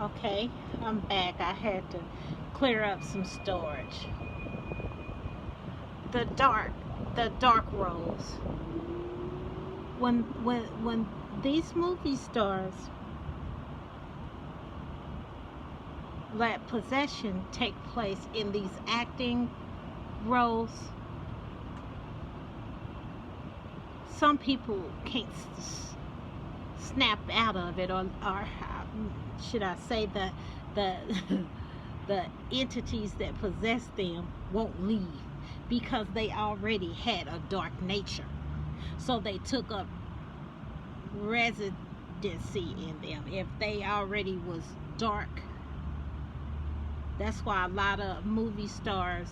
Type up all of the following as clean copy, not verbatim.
Okay, I'm back. I had to clear up some storage. The dark, the dark roles. When these movie stars let possession take place in these acting roles, some people can't snap out of it, or should I say the the entities that possess them won't leave because they already had a dark nature. So they took up residency in them. If they already was dark, that's why a lot of movie stars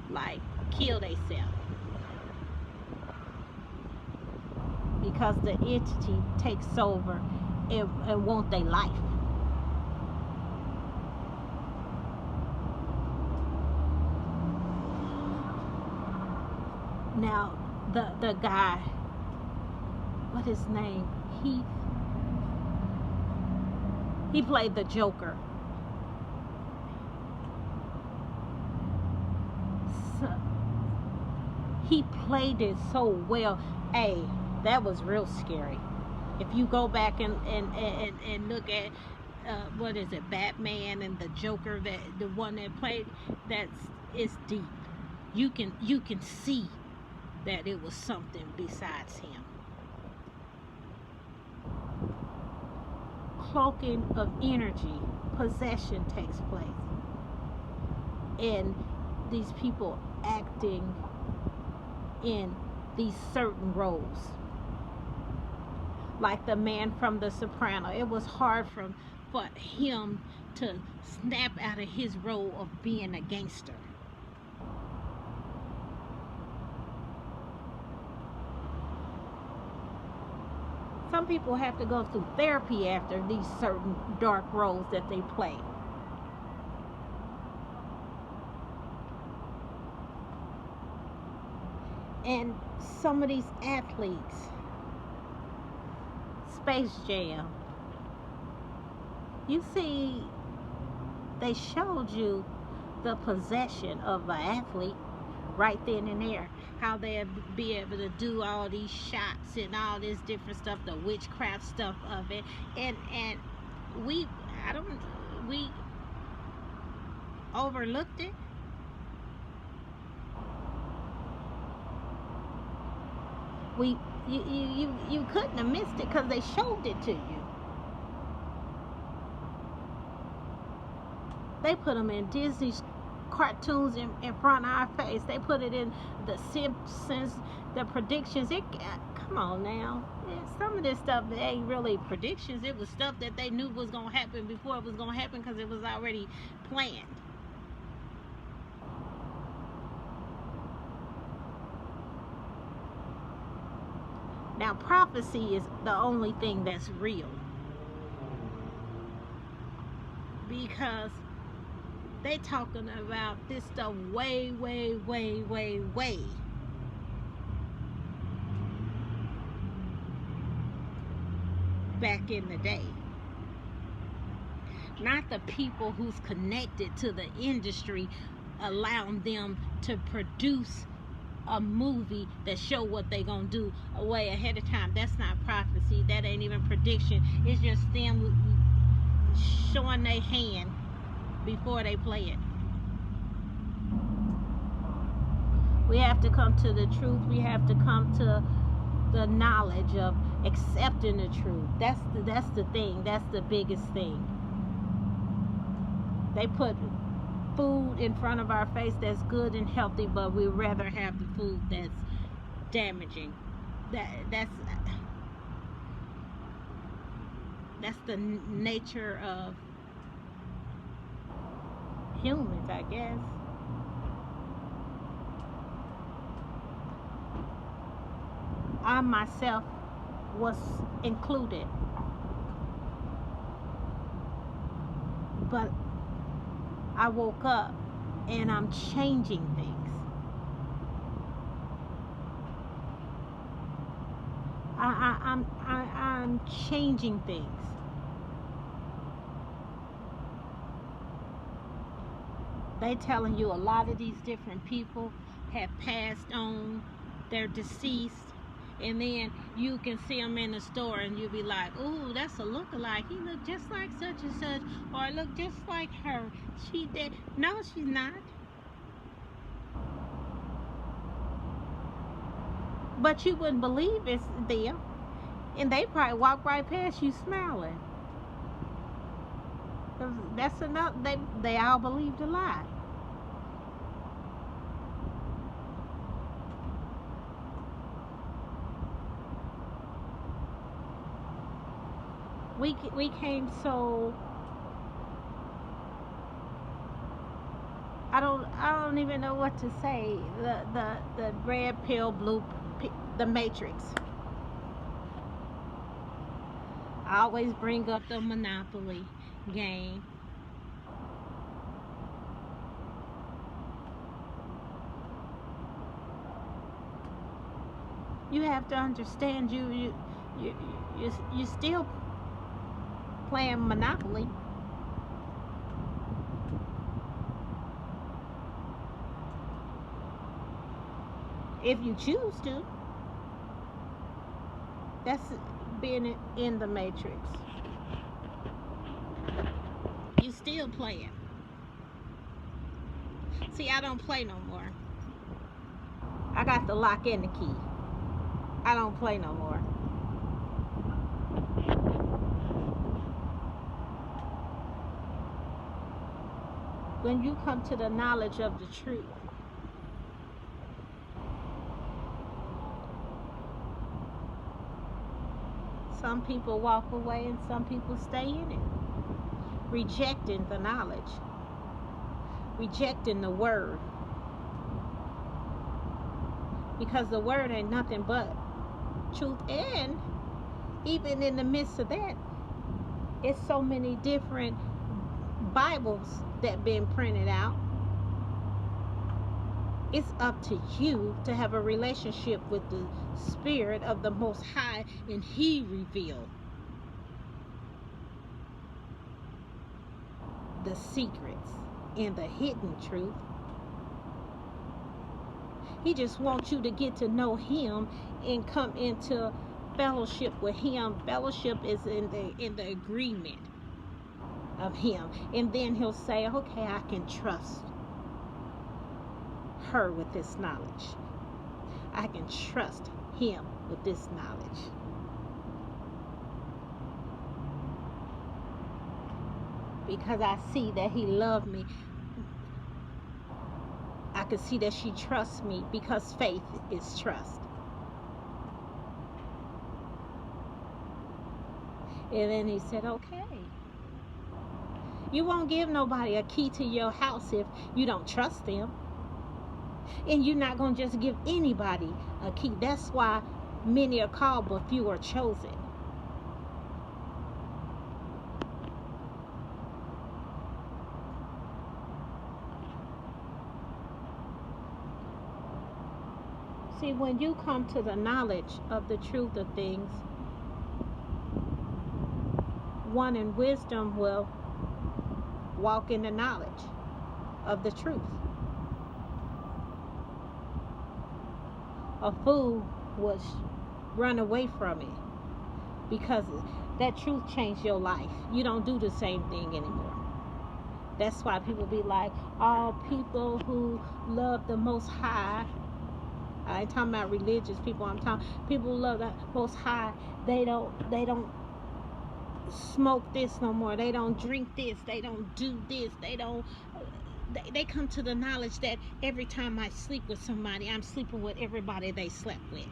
like kill themselves because the entity takes over and want their life. Now the guy, what his name? He played the Joker. So, he played it so well. Hey, that was real scary. If you go back and look at what is it, Batman and the Joker, that the one that played, that's it's deep. You can see that it was something besides him. Cloaking of energy, possession takes place, and these people acting in these certain roles. Like the man from The Soprano, it was hard for him to snap out of his role of being a gangster. Some people have to go through therapy after these certain dark roles that they play. And some of these athletes, Space Jam, you see, they showed you the possession of an athlete right then and there. How they'd be able to do all these shots and all this different stuff, the witchcraft stuff of it, and we, I don't, we overlooked it. We you couldn't have missed it because they showed it to you. They put them in Disney cartoons in front of our face. They put it in the Simpsons, the predictions. Come on now. Some of this stuff ain't really predictions. It was stuff that they knew was gonna happen before it was gonna happen because it was already planned. Now prophecy is the only thing that's real because they talking about this stuff way, way, way, way, way back in the day. Not the people who's connected to the industry allowing them to produce a movie that show what they gonna do way ahead of time. That's not prophecy. That ain't even prediction. It's just them showing their hand before they play it. We have to come to the truth. We have to come to the knowledge of accepting the truth. That's the thing. That's the biggest thing. They put food in front of our face that's good and healthy, but we rather have the food that's damaging. That's the nature of humans, I guess. I myself was included, but I woke up and I'm changing things. I'm changing things. They telling you a lot of these different people have passed on, they're deceased, and then you can see them in the store and you'll be like, "Ooh, that's a look-alike. He look just like such and such, or I look just like her. She did." No, she's not. But you wouldn't believe it's them, and they probably walk right past you smiling. 'Cause that's enough. They all believed a lie. We came so I don't even know what to say. The red pill, the Matrix. I always bring up the Monopoly game. You have to understand you you still playing Monopoly. If you choose to. That's being in the Matrix. You still playing. See, I don't play no more. I got the lock and the key. I don't play no more. When you come to the knowledge of the truth, some people walk away and some people stay in it, rejecting the knowledge, rejecting the word, because the word ain't nothing but truth. And even in the midst of that, it's so many different Bibles that been printed out. It's up to you to have a relationship with the Spirit of the Most High, and He revealed the secrets and the hidden truth. He just wants you to get to know Him and come into fellowship with Him. Fellowship is in the agreement of Him, and then He'll say, "Okay, I can trust her with this knowledge. I can trust him with this knowledge." Because I see that he loved me. I can see that she trusts me, because faith is trust. And then he said, "Okay, you won't give nobody a key to your house if you don't trust them. And you're not going to just give anybody a key. That's why many are called, but few are chosen." See, when you come to the knowledge of the truth of things, one in wisdom will walk in the knowledge of the truth. A fool would run away from it, because that truth changed your life. You don't do the same thing anymore. That's why people be like, "All people who love the Most High," I ain't talking about religious people, I'm talking people who love the Most High, they don't smoke this no more, they don't drink this, they don't do this, they come to the knowledge that every time I sleep with somebody, I'm sleeping with everybody they slept with.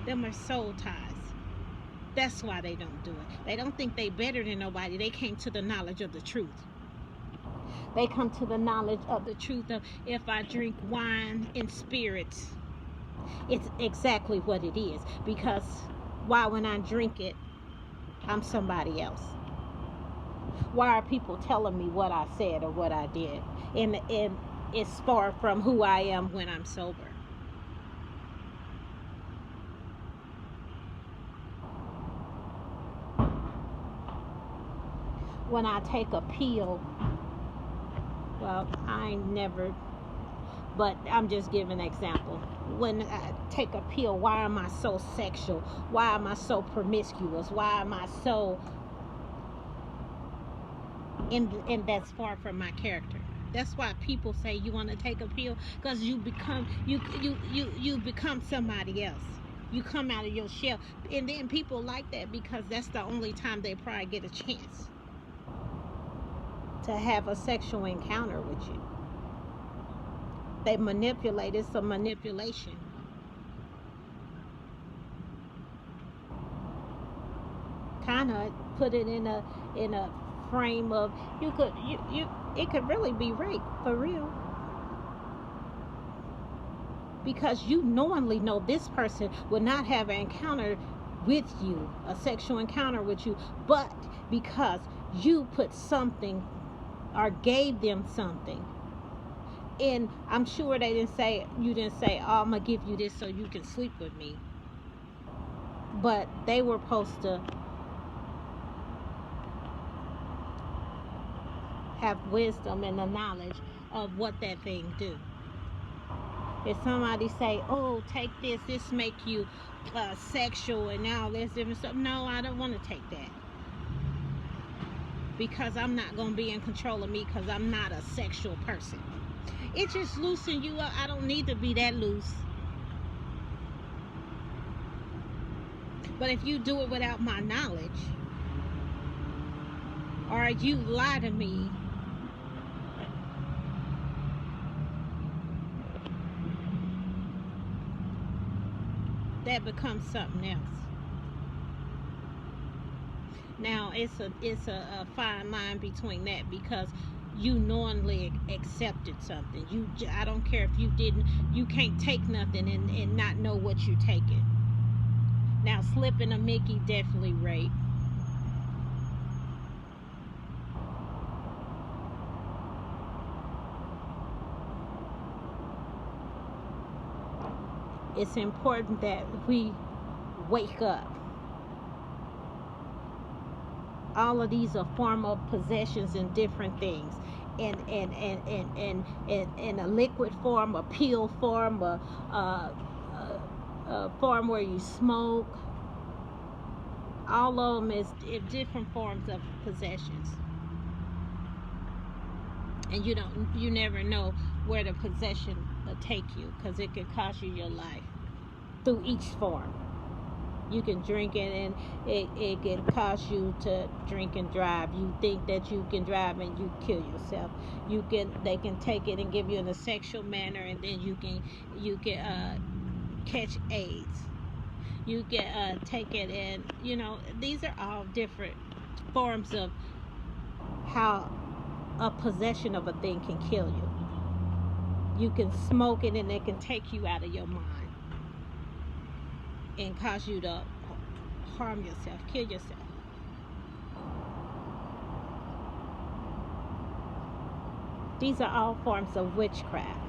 Them are soul ties. That's why they don't do it. They don't think they better than nobody. They came to the knowledge of the truth. They come to the knowledge of the truth of, if I drink wine and spirits, it's exactly what it is. Because why, when I drink it, I'm somebody else? Why are people telling me what I said or what I did? And it's far from who I am when I'm sober. when I take a pill, well, I ain't never, but I'm just giving an example. When I take a pill, why am I so sexual? Why am I so promiscuous? Why am I so, and that's far from my character. That's why people say you want to take a pill, because you become somebody else. You come out of your shell, and then people like that because that's the only time they probably get a chance to have a sexual encounter with you. They manipulate. It's a manipulation. Kind of put it in a frame of, you it could really be rape for real, because you knowingly know this person would not have an encounter with you, a sexual encounter with you, but because you put something or gave them something. And I'm sure they didn't say, you didn't say, oh, I'm gonna give you this so you can sleep with me, but they were supposed to have wisdom and the knowledge of what that thing do. If somebody say, oh, take this make you sexual and all this different stuff, no, I don't want to take that, because I'm not going to be in control of me, because I'm not a sexual person. It just loosen you up. I don't need to be that loose. But if you do it without my knowledge, or you lie to me, that becomes something else. Now it's a fine line between that, because you knowingly accepted something. I don't care if you didn't. You can't take nothing and not know what you're taking. Now slipping a Mickey, definitely rape. It's important that we wake up. All of these are form of possessions and different things, in a liquid form, a pill form, a form where you smoke. All of them is different forms of possessions, and you never know where the possession will take you, because it could cost you your life through each form. You can drink it, and it can cost you to drink and drive. You think that you can drive and you kill yourself. They can take it and give you in a sexual manner, and then you can catch AIDS. You can take it, and these are all different forms of how a possession of a thing can kill you. You can smoke it, and it can take you out of your mind and cause you to harm yourself, kill yourself. These are all forms of witchcraft.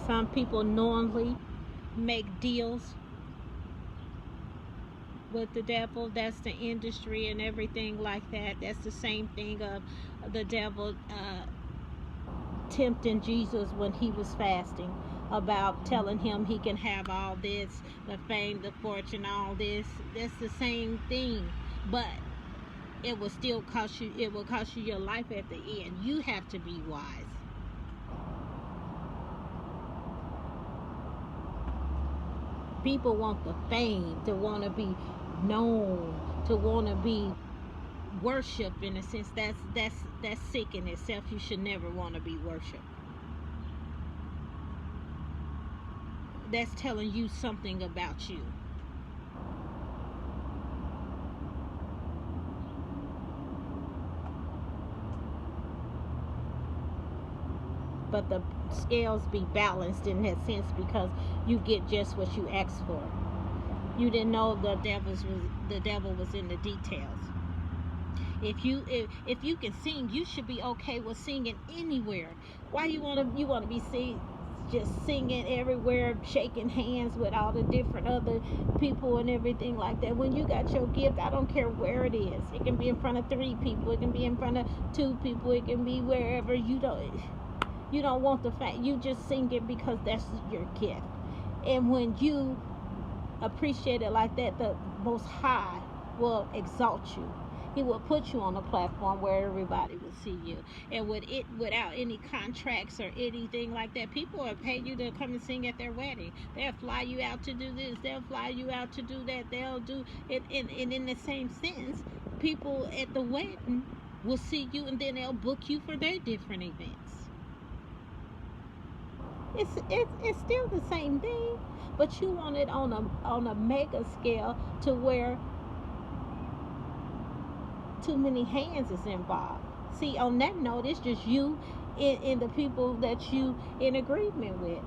Some people knowingly make deals with the devil. That's the industry and everything like that. That's the same thing of the devil tempting Jesus when he was fasting, about telling him he can have all this, the fame, the fortune, all this. That's the same thing, but it will still cost you. It will cost you your life at the end. You have to be wise. People want the fame, to want to be known, to want to be worshipped. In a sense, that's sick in itself. You should never want to be worshipped. That's telling you something about you. But the scales be balanced in that sense, because you get just what you ask for. You didn't know the devil was in the details. If you can sing, you should be okay with singing anywhere. Why you want to be seen just singing everywhere, shaking hands with all the different other people and everything like that. When you got your gift, I don't care where it is. It can be in front of 3 people, it can be in front of 2 people, it can be wherever. You don't want the fact, you just sing it because that's your gift. And when you appreciate it like that, the Most High will exalt you. He will put you on a platform where everybody will see you. And without any contracts or anything like that, people will pay you to come and sing at their wedding. They'll fly you out to do this. They'll fly you out to do that. They'll do it. And in the same sense, people at the wedding will see you, and then they'll book you for their different events. It's still the same thing, but you want it on a mega scale to where too many hands is involved. See, on that note, it's just you and the people that you in agreement with.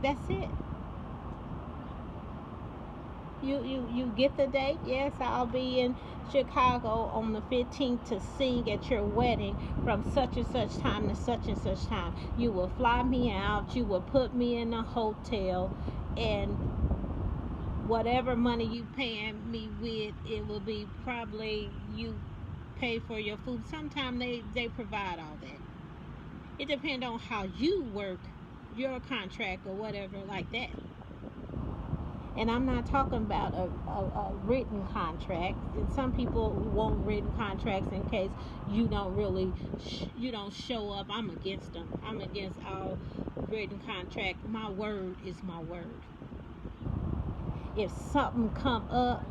That's it. You get the date. Yes, I'll be in Chicago on the 15th to sing at your wedding from such and such time to such and such time. You will fly me out, you will put me in a hotel, and whatever money you paying me with, it will be probably you pay for your food. Sometimes they provide all that. It depends on how you work your contract or whatever like that. And I'm not talking about a written contract. And some people want written contracts in case you don't really, you don't show up. I'm against them. I'm against all written contract. My word is my word. If something come up,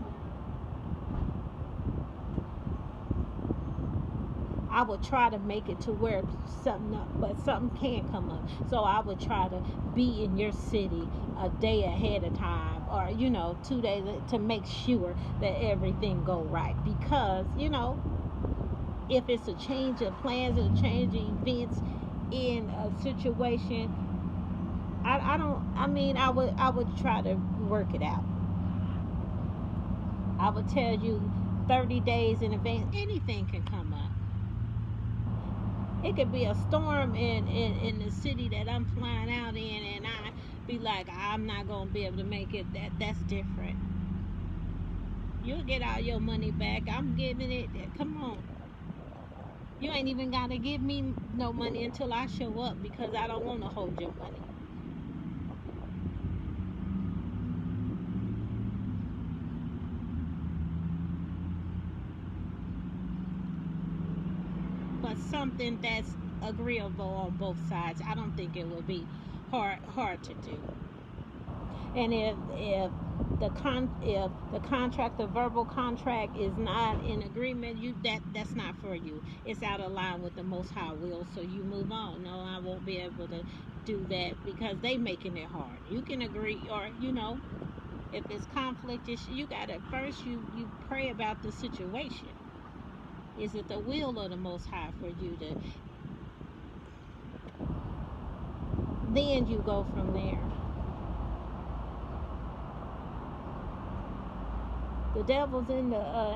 I would try to make it to where something up, but something can come up. So I would try to be in your city a day ahead of time, or 2 days to make sure that everything go right. Because if it's a change of plans, a change of events in a situation, I don't. I mean, I would try to work it out. I would tell you 30 days in advance. Anything can come up. It could be a storm in the city that I'm flying out in, and I be like, I'm not gonna be able to make it. That's different. You'll get all your money back. I'm giving it. Come on. You ain't even gotta give me no money until I show up, because I don't want to hold your money. But something that's agreeable on both sides, I don't think it would be hard to do. And if the contract, the verbal contract, is not in agreement, that's not for you. It's out of line with the Most High will, so you move on. No, I won't be able to do that because they making it hard. You can agree, or if it's conflict, you gotta first you pray about the situation. Is it the will of the Most High for you to? Then you go from there. The devil's in the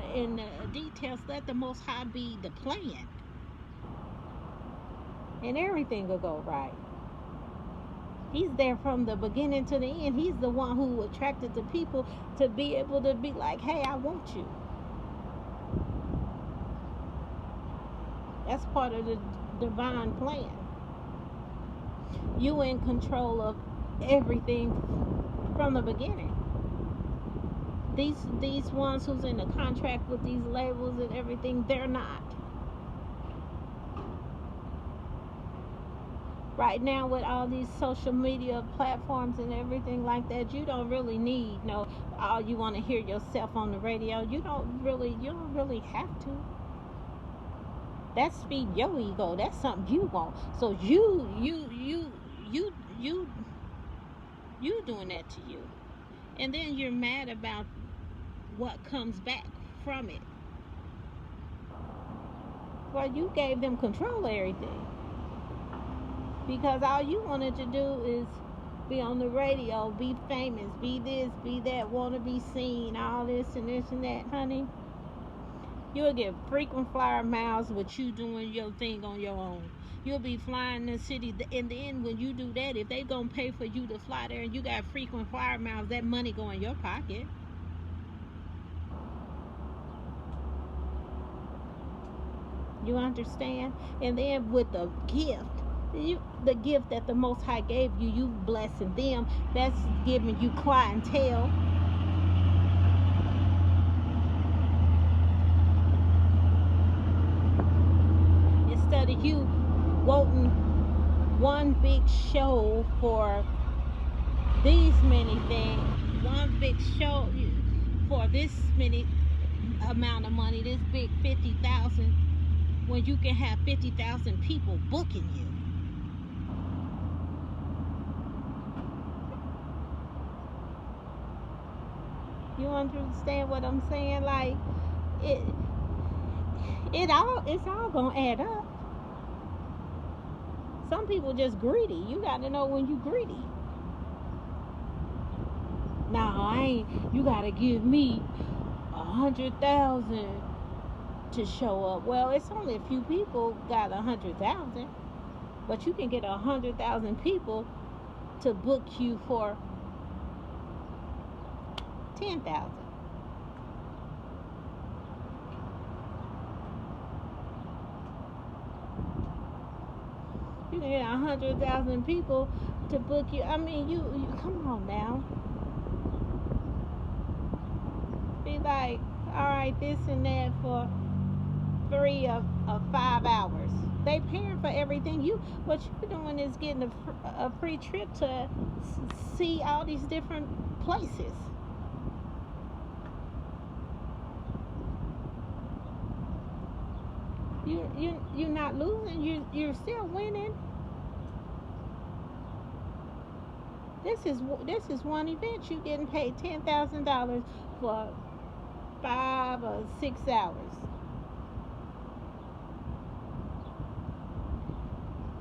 details. Let the Most High be the plan, and everything will go right. He's there from the beginning to the end. He's the one who attracted the people to be able to be like, hey, I want you. That's part of the divine plan. You in control of everything from the beginning. These ones who's in the contract with these labels and everything, they're not. Right now, with all these social media platforms and everything like that, you don't really need all you want to hear yourself on the radio. You don't really have to. That's feed your ego. That's something you want. So you doing that to you, and then you're mad about what comes back from it. Well, you gave them control of everything, because all you wanted to do is be on the radio, be famous, be this, be that, want to be seen, all this and this and that, honey. You'll get frequent flyer miles with you doing your thing on your own. You'll be flying the city. In the end, when you do that, if they gonna pay for you to fly there and you got frequent flyer miles, that money go in your pocket. You understand? And then with the gift, the gift that the Most High gave you, you blessing them. That's giving you clientele. Instead of you wanting one big show for these many things, one big show for this many amount of money, this big 50,000, when you can have 50,000 people booking you. You understand what I'm saying? Like it, it's all gonna add up. Some people just greedy. You got to know when you greedy. Nah, I ain't. You got to give me 100,000 to show up. Well, it's only a few people got 100,000, but you can get 100,000 people to book you for 10,000. You can get 100,000 people to book you. I mean, you come on now. Be like, all right, this and that for 5 hours. They paying for everything. What you're doing is getting a free trip to see all these different places. You're not losing. You're still winning. This is one event. You getting paid $10,000 for 5 or 6 hours.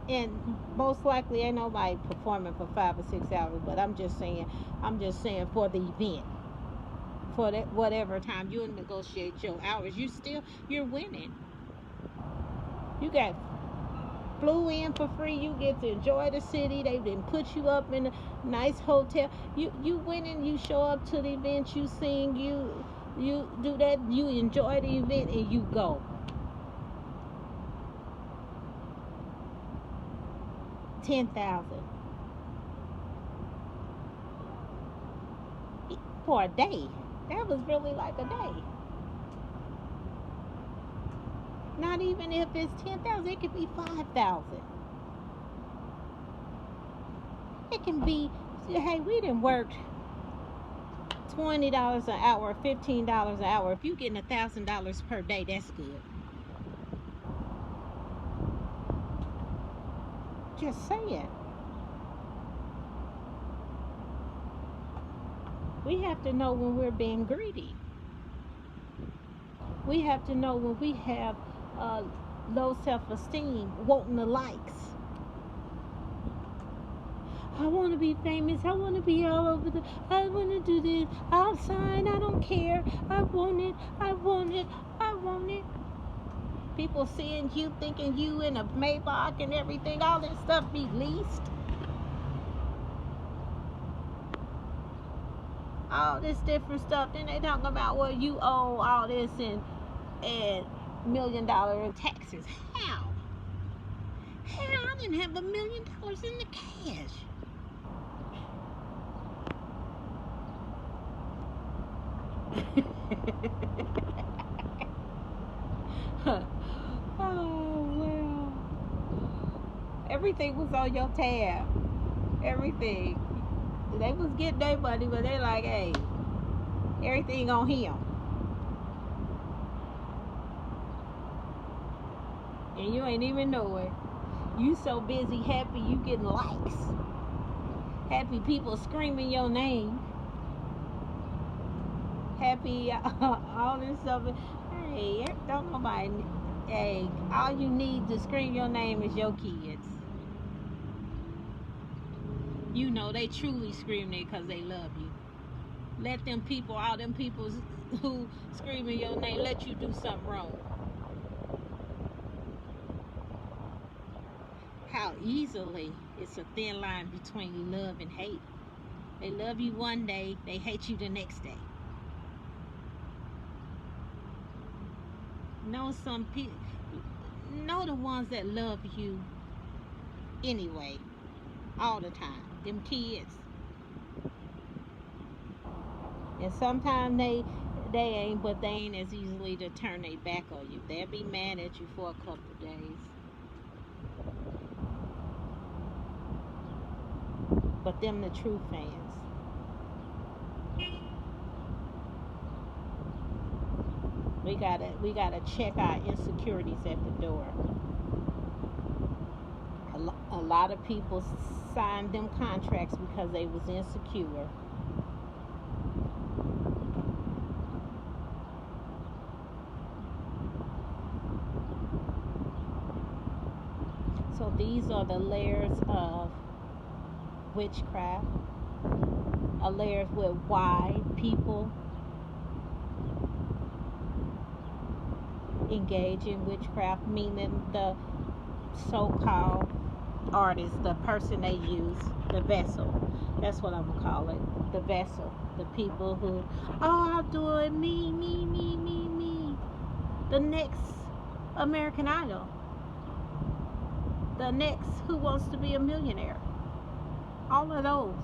And most likely ain't nobody performing for 5 or 6 hours. But I'm just saying for the event, for that whatever time you negotiate your hours, you're winning. You got flew in for free. You get to enjoy the city. They didn't put you up in a nice hotel. You went and you show up to the event. You sing. You do that. You enjoy the event and you go. 10,000 for a day. That was really like a day. Not even if it's 10,000, it could be 5,000. It can be, hey, we done worked $20 an hour, $15 an hour. If you getting $1,000 per day, that's good. Just saying. We have to know when we're being greedy. We have to know when we have low self-esteem, wanting the likes. I want to be famous. I want to be all over I want to do this. I'll sign. I don't care. I want it. I want it. I want it. People seeing you, thinking you in a Maybach and everything. All that stuff be leased. All this different stuff. Then they talk about, well, you owe all this and $1 million in taxes. How? I didn't have $1 million in the cash. Oh well. Everything was on your tab. Everything. They was getting their money, but they like, hey, everything on him. And you ain't even know it. You so busy, happy you getting likes. Happy people screaming your name. Happy all this stuff. Hey, don't nobody. Hey, all you need to scream your name is your kids. You know they truly scream it because they love you. Let them people, all them people who screaming your name, let you do something wrong. How easily it's a thin line between love and hate. They love you one day, they hate you the next day. Know some people, know the ones that love you anyway, all the time. Them kids. And sometimes they ain't, but they ain't as easily to turn their back on you. They'll be mad at you for a couple of days. But them the true fans. We gotta check our insecurities at the door. A lot of people signed them contracts because they was insecure. So these are the layers of witchcraft. Layers with why people engage in witchcraft, meaning the so-called artist, the person they use, the vessel. That's what I'm gonna call it, the vessel. The people who, oh, I'll do it, me. The next American Idol, the next Who Wants to Be a Millionaire. All of those.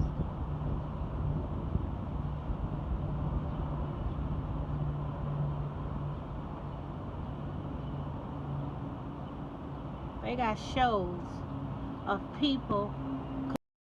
They got shows of people